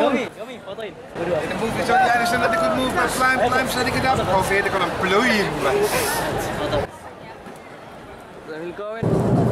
Yomi, fotoin. De move is not a good move, but climb setting it up. Probeer er gewoon een plooien. We'll go in.